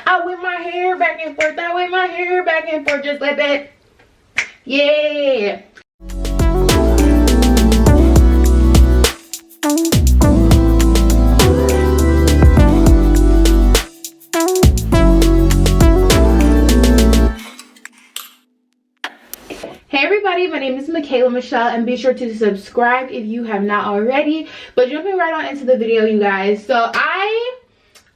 I whip my hair back and forth. I whip my hair back and forth just like that. Yeah. Hey everybody, my name is Michaela Michelle, and be sure to subscribe if you have not already. But jumping right on into the video, you guys. So I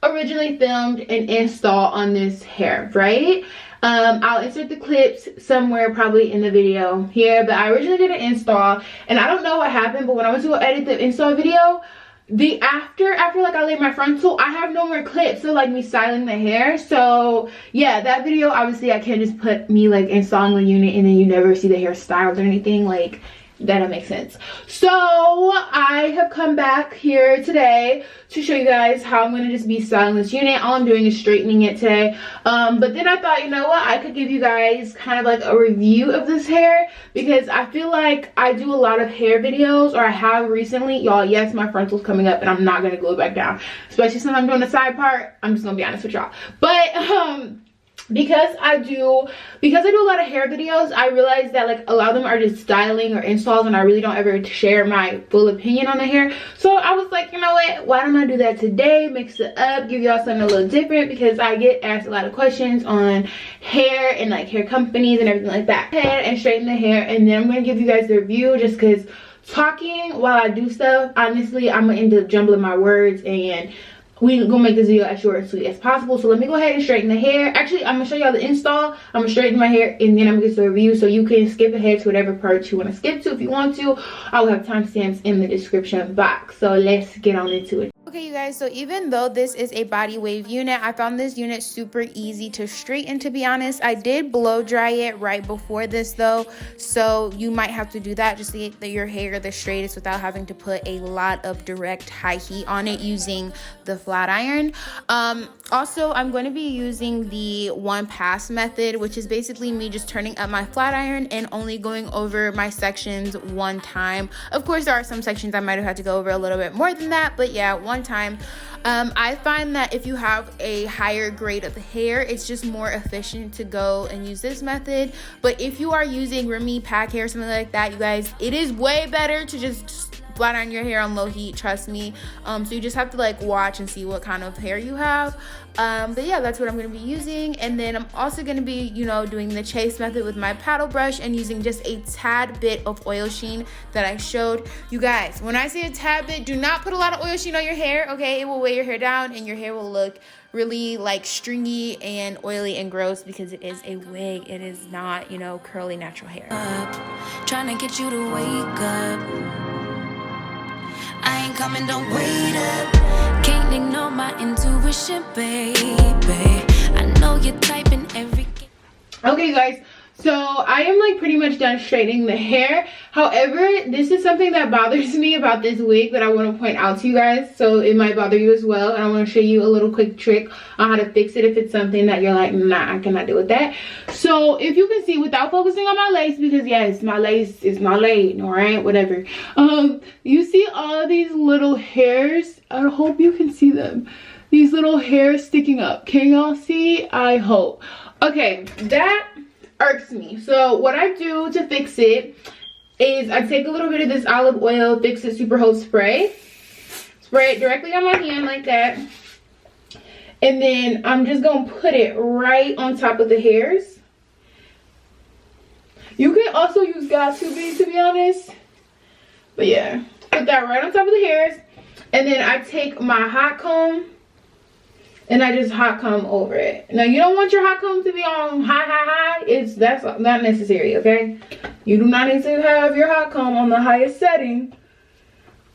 originally filmed an install on this hair, right? I'll insert the clips somewhere probably in the video here, but I originally did an install, and I don't know what happened, but when I went to go edit the install video, after like I laid my frontal, I have no more clips, so like me styling the hair. So yeah, that video, obviously I can't just put me like installing the unit and then you never see the hair styled or anything. Like that don't make sense. So I have come back here today to show you guys how I'm going to just be styling this unit. All I'm doing is straightening it today. But then I thought, you know what, I could give you guys kind of like a review of this hair, because I feel like I do a lot of hair videos, or I have recently. Y'all, yes, my frontal's coming up and I'm not going to glue it back down, especially since I'm doing the side part. I'm just going to be honest with y'all. But because I do a lot of hair videos, I realized that like a lot of them are just styling or installs, and I really don't ever share my full opinion on the hair. So I was like, you know what, why don't I do that today, mix it up, give y'all something a little different, because I get asked a lot of questions on hair and like hair companies and everything like that. And straighten the hair, and then I'm going to give you guys the review, just because talking while I do stuff, honestly, I'm going to end up jumbling my words, and we're gonna make this video as short and sweet as possible. So let me go ahead and straighten the hair. Actually, I'm gonna show y'all the install, I'm gonna straighten my hair, and then I'm gonna get to the review, so you can skip ahead to whatever part you want to skip to if you want to. I will have timestamps in the description box. So let's get on into it. Okay, you guys, so even though this is a body wave unit, I found this unit super easy to straighten, to be honest. I did blow dry it right before this though, so you might have to do that just to get your hair the straightest without having to put a lot of direct high heat on it using the flat iron. Also, I'm going to be using the one pass method, which is basically me just turning up my flat iron and only going over my sections one time. Of course, there are some sections I might have had to go over a little bit more than that, but yeah, one time. I find that if you have a higher grade of hair, it's just more efficient to go and use this method. But if you are using Remy pack hair, something like that, you guys, it is way better to just flat iron your hair on low heat, trust me. So you just have to like watch and see what kind of hair you have. But yeah, that's what I'm going to be using. And then I'm also going to be, you know, doing the chase method with my paddle brush and using just a tad bit of oil sheen that I showed you guys. When I say a tad bit, do not put a lot of oil sheen on your hair, okay? It will weigh your hair down and your hair will look really like stringy and oily and gross, because it is a wig. It is not, you know, curly natural hair. Trying to get you to wake up. I ain't coming, don't wait up. Can't ignore my intuition, baby. I know you're typing every. Okay, guys, so I am like pretty much done straightening the hair. However, this is something that bothers me about this wig that I want to point out to you guys, so it might bother you as well, and I want to show you a little quick trick on how to fix it if it's something that you're like, nah, I cannot deal with that. So if you can see, without focusing on my lace, because yes, my lace is not laid, all right, whatever, you see all of these little hairs. I hope you can see them, these little hairs sticking up. Can y'all see? I hope. Okay, that irks me. So what I do to fix it is I take a little bit of this olive oil Fix It Super Hold spray it directly on my hand like that, and then I'm just gonna put it right on top of the hairs. You can also use Got To be honest, but yeah, put that right on top of the hairs, and then I take my hot comb and I just hot comb over it. Now, you don't want your hot comb to be on high. That's not necessary, okay? You do not need to have your hot comb on the highest setting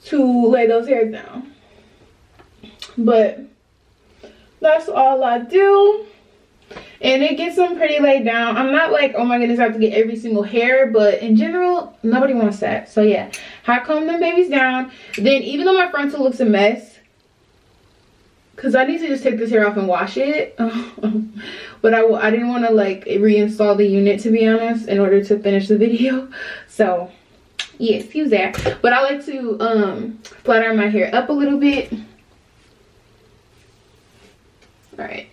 to lay those hairs down. But that's all I do. And it gets them pretty laid down. I'm not like, oh my goodness, I have to get every single hair, but in general, nobody wants that. So yeah, hot comb them babies down. Then even though my frontal looks a mess, because I need to just take this hair off and wash it. But I didn't want to like reinstall the unit, to be honest, in order to finish the video. So yeah, excuse that. But I like to flat iron my hair up a little bit. All right.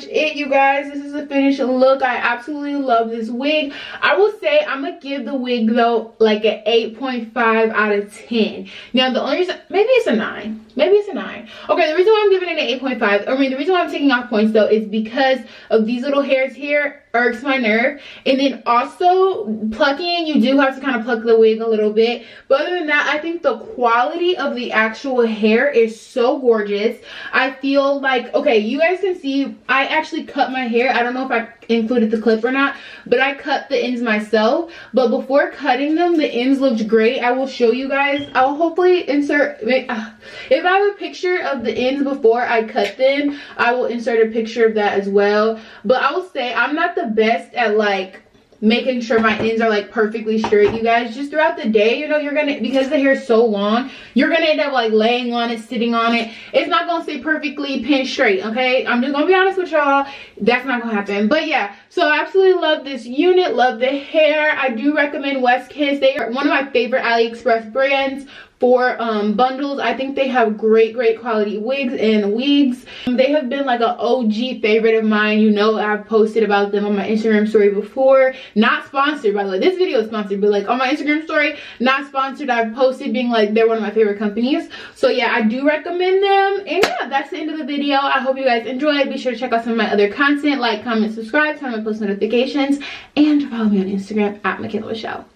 much it, you guys. This is the finished look. I absolutely love this wig. I will say I'm gonna give the wig though like an 8.5 out of 10. Now the only reason, maybe it's a 9. Maybe it's a 9. Okay, the reason why I'm giving it an 8.5, I mean the reason why I'm taking off points though is because of these little hairs here irks my nerve. And then also plucking, you do have to kind of pluck the wig a little bit. But other than that, I think the quality of the actual hair is so gorgeous. I feel like, okay, you guys can see I actually cut my hair. I don't know if I included the clip or not, but I cut the ends myself. But before cutting them, the ends looked great. I will show you guys. I'll hopefully insert, if I have a picture of the ends before I cut them, I will insert a picture of that as well. But I will say I'm not the best at like making sure my ends are like perfectly straight, you guys. Just throughout the day, you know, you're gonna, because the hair is so long, you're gonna end up like laying on it, sitting on it. It's not gonna stay perfectly pin straight, okay? I'm just gonna be honest with y'all, that's not gonna happen. But yeah, so I absolutely love this unit, love the hair. I do recommend Westkiss. They are one of my favorite AliExpress brands for bundles. I think they have great quality wigs and wigs. They have been like an OG favorite of mine. You know, I've posted about them on my Instagram story before. Not sponsored, by the way. This video is sponsored, but like on my Instagram story, not sponsored. I've posted being like they're one of my favorite companies. So yeah, I do recommend them. And yeah, that's the end of the video. I hope you guys enjoyed. Be sure to check out some of my other content. Like, comment, subscribe, turn on my post notifications, and follow me on Instagram at Michaela Michelle.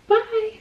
Bye.